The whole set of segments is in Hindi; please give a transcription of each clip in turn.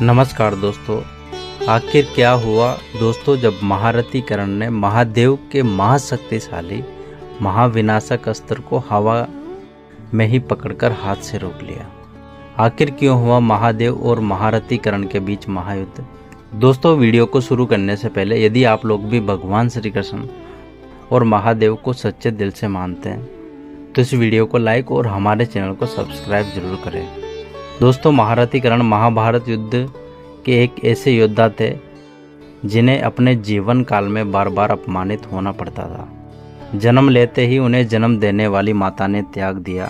नमस्कार दोस्तों। आखिर क्या हुआ दोस्तों जब महारथी कर्ण ने महादेव के महाशक्तिशाली महाविनाशक अस्त्र को हवा में ही पकड़कर हाथ से रोक लिया। आखिर क्यों हुआ महादेव और महारथी कर्ण के बीच महायुद्ध। दोस्तों वीडियो को शुरू करने से पहले यदि आप लोग भी भगवान श्री कृष्ण और महादेव को सच्चे दिल से मानते हैं तो इस वीडियो को लाइक और हमारे चैनल को सब्सक्राइब जरूर करें। दोस्तों महारथी कर्ण महाभारत युद्ध के एक ऐसे योद्धा थे जिन्हें अपने जीवन काल में बार बार अपमानित होना पड़ता था। जन्म लेते ही उन्हें जन्म देने वाली माता ने त्याग दिया।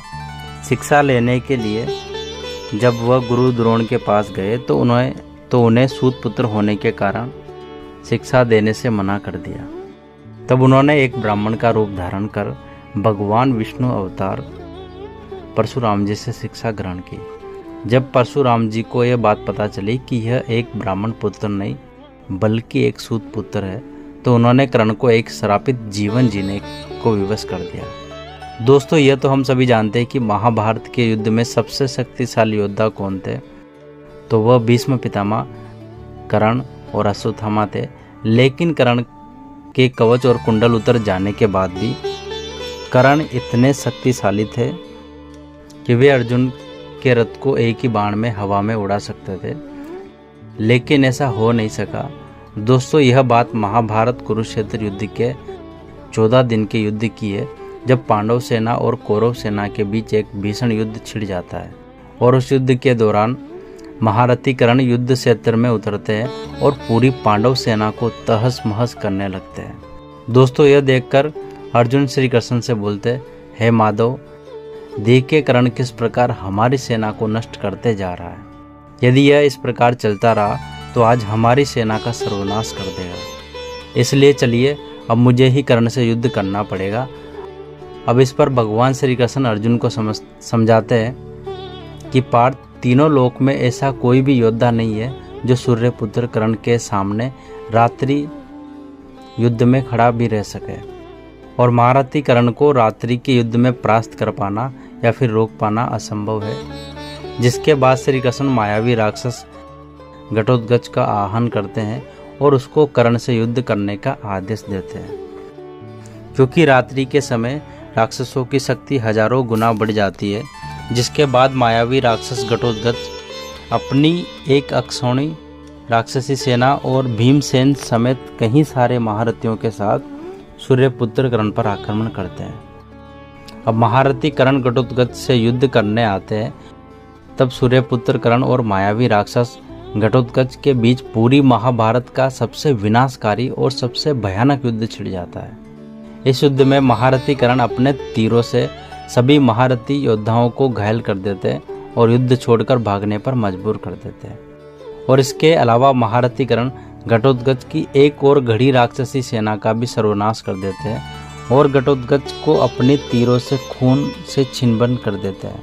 शिक्षा लेने के लिए जब वह गुरु द्रोण के पास गए तो उन्हें सूत पुत्र होने के कारण शिक्षा देने से मना कर दिया। तब उन्होंने एक ब्राह्मण का रूप धारण कर भगवान विष्णु अवतार परशुराम जी से शिक्षा ग्रहण की। जब परशुराम जी को यह बात पता चली कि यह एक ब्राह्मण पुत्र नहीं बल्कि एक सूत पुत्र है तो उन्होंने कर्ण को एक श्रापित जीवन जीने को विवश कर दिया। दोस्तों यह तो हम सभी जानते हैं कि महाभारत के युद्ध में सबसे शक्तिशाली योद्धा कौन थे, तो वह भीष्म पितामह कर्ण और अश्वत्थामा थे। लेकिन कर्ण के कवच और कुंडल उतर जाने के बाद भी कर्ण इतने शक्तिशाली थे कि वे अर्जुन के रथ को एक ही बाण में हवा में उड़ा सकते थे, लेकिन ऐसा हो नहीं सका। दोस्तों यह बात महाभारत कुरुक्षेत्र युद्ध के 14 दिन के युद्ध की है, जब पांडव सेना और कौरव सेना के बीच एक भीषण युद्ध छिड़ जाता है और उस युद्ध के दौरान महारथी कर्ण युद्ध क्षेत्र में उतरते हैं और पूरी पांडव सेना को तहस महस करने लगते हैं। दोस्तों यह देखकर अर्जुन श्री कृष्ण से बोलते, हे माधव, देखिए कर्ण किस प्रकार हमारी सेना को नष्ट करते जा रहा है। यदि यह इस प्रकार चलता रहा तो आज हमारी सेना का सर्वनाश कर देगा। इसलिए चलिए अब मुझे ही कर्ण से युद्ध करना पड़ेगा। अब इस पर भगवान श्री कृष्ण अर्जुन को समझाते हैं कि पार्थ, तीनों लोक में ऐसा कोई भी योद्धा नहीं है जो सूर्यपुत्र कर्ण के सामने रात्रि युद्ध में खड़ा भी रह सके, और महारथी कर्ण को रात्रि के युद्ध में परास्त कर पाना या फिर रोक पाना असंभव है। जिसके बाद श्री कृष्ण मायावी राक्षस घटोत्कच का आह्वान करते हैं और उसको कर्ण से युद्ध करने का आदेश देते हैं, क्योंकि रात्रि के समय राक्षसों की शक्ति हजारों गुना बढ़ जाती है। जिसके बाद मायावी राक्षस घटोत्कच अपनी एक अक्षौणी राक्षसी सेना और भीमसेन समेत कई सारे महारथियों के साथ सूर्यपुत्र कर्ण पर आक्रमण करते हैं। अब महारथी कर्ण घटोत्कच से युद्ध करने आते हैं। तब सूर्यपुत्र कर्ण और मायावी राक्षस घटोत्कच के बीच पूरी महाभारत का सबसे विनाशकारी और सबसे भयानक युद्ध छिड़ जाता है। इस युद्ध में महारथी कर्ण अपने तीरों से सभी महारथी योद्धाओं को घायल कर देते हैं और युद्ध छोड़कर भागने पर मजबूर कर देते हैं। और इसके अलावा महारथी कर्ण घटोत्कच की एक और घड़ी राक्षसी सेना का भी सर्वनाश कर देते हैं और घटोत्कच को अपने तीरों से खून से छिन्न कर देते हैं।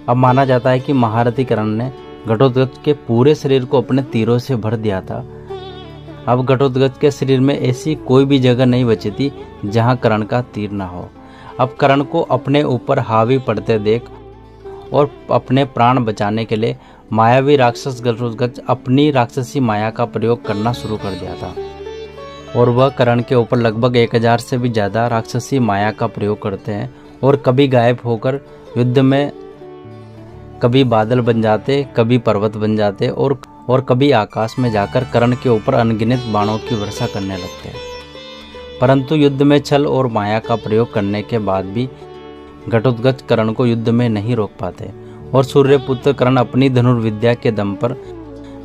अब माना जाता है कि महारथी कर्ण ने घटोत्कच के पूरे शरीर को अपने तीरों से भर दिया था। अब घटोत्कच के शरीर में ऐसी कोई भी जगह नहीं बची थी जहां कर्ण का तीर ना हो। अब कर्ण को अपने ऊपर हावी पड़ते देख और अपने प्राण बचाने के लिए मायावी राक्षस घटोत्कच अपनी राक्षसी माया का प्रयोग करना शुरू कर दिया था और वह कर्ण के ऊपर लगभग 1000 से भी ज़्यादा राक्षसी माया का प्रयोग करते हैं और कभी गायब होकर युद्ध में कभी बादल बन जाते, कभी पर्वत बन जाते और कभी आकाश में जाकर कर्ण के ऊपर अनगिनत बाणों की वर्षा करने लगते हैं। परंतु युद्ध में छल और माया का प्रयोग करने के बाद भी घटोत्कच कर्ण को युद्ध में नहीं रोक पाते और सूर्यपुत्र कर्ण अपनी धनुर्विद्या के दम पर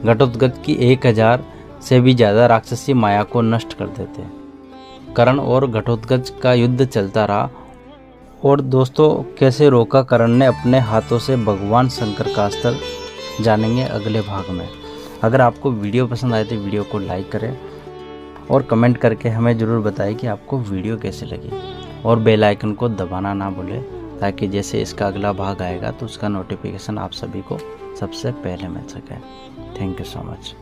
घटोत्कच की 1000 से भी ज़्यादा राक्षसी माया को नष्ट कर देते। कर्ण और घटोत्कच का युद्ध चलता रहा और दोस्तों कैसे रोका कर्ण ने अपने हाथों से भगवान शंकर का अस्त्र, जानेंगे अगले भाग में। अगर आपको वीडियो पसंद आए तो वीडियो को लाइक करें और कमेंट करके हमें ज़रूर बताएं कि आपको वीडियो कैसी लगी, और बेल आइकन को दबाना ना भूलें ताकि जैसे इसका अगला भाग आएगा तो उसका नोटिफिकेशन आप सभी को सबसे पहले मिल सके। Thank you so much.